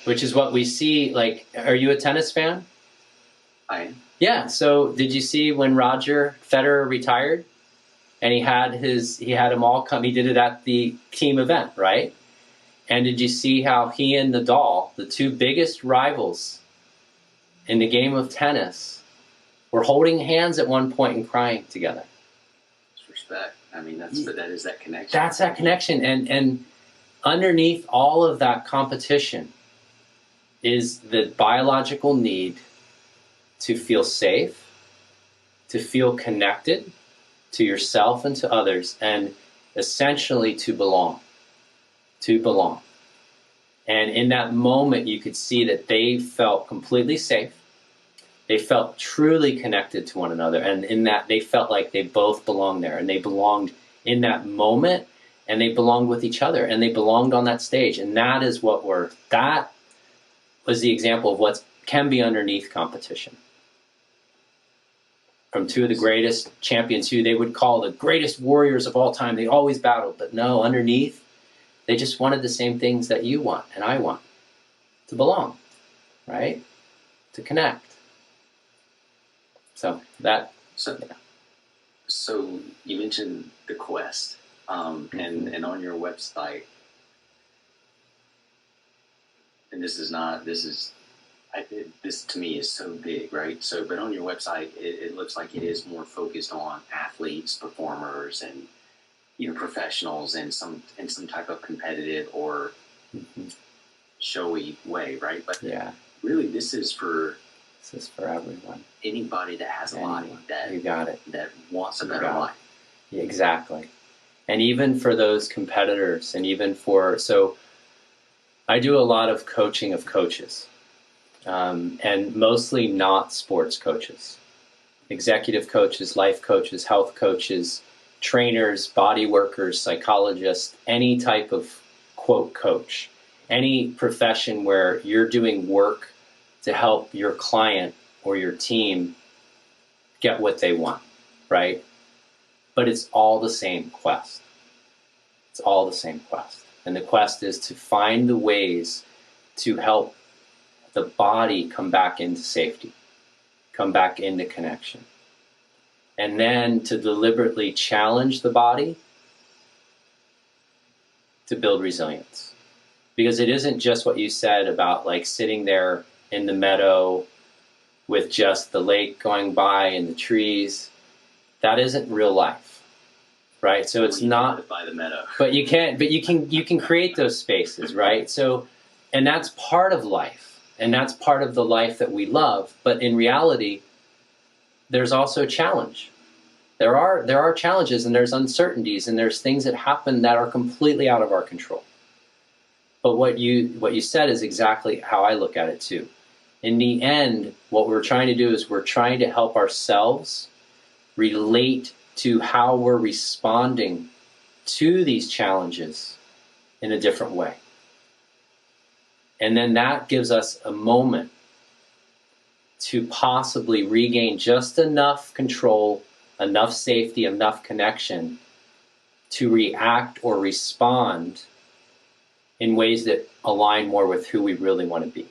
which is what we see. Like, are you a tennis fan? I am. Yeah. So did you see when Roger Federer retired and he had them all come, he did it at the team event, right? And did you see how he and Nadal, the two biggest rivals in the game of tennis, were holding hands at one point and crying together? It's respect. I mean, that is that connection. That's that connection. And underneath all of that competition is the biological need to feel safe, to feel connected to yourself and to others, and essentially to belong. To belong. And in that moment, you could see that they felt completely safe. They felt truly connected to one another. And in that, they felt like they both belonged there. And they belonged in that moment. And they belonged with each other. And they belonged on that stage. And that is that was the example of what can be underneath competition. From two of the greatest champions who they would call the greatest warriors of all time. They always battled. But no, underneath, they just wanted the same things that you want and I want. To belong, right? To connect. So that. So you mentioned the quest, and on your website, and this to me is so big, right? So, but on your website, it looks like it is more focused on athletes, performers, and professionals in some type of competitive or showy way, right? But yeah, really, this is for everyone. Anybody that has a body that you got it. That wants a better life. Exactly. And even for those competitors, and even so I do a lot of coaching of coaches, and mostly not sports coaches, executive coaches, life coaches, health coaches, trainers, body workers, psychologists, any type of quote coach, any profession where you're doing work to help your client or your team get what they want, right? But it's all the same quest. It's all the same quest. And the quest is to find the ways to help the body come back into safety, come back into connection. And then to deliberately challenge the body to build resilience. Because it isn't just what you said about like sitting there in the meadow with just the lake going by and the trees. That isn't real life, right? So it's not by the meadow. But you can create those spaces, right? So, and that's part of life, and that's part of the life that we love. But in reality, there's also a challenge. There are challenges, and there's uncertainties, and there's things that happen that are completely out of our control. But what you said is exactly how I look at it too. In the end, what we're trying to do is we're trying to help ourselves relate to how we're responding to these challenges in a different way. And then that gives us a moment to possibly regain just enough control, enough safety, enough connection to react or respond in ways that align more with who we really want to be.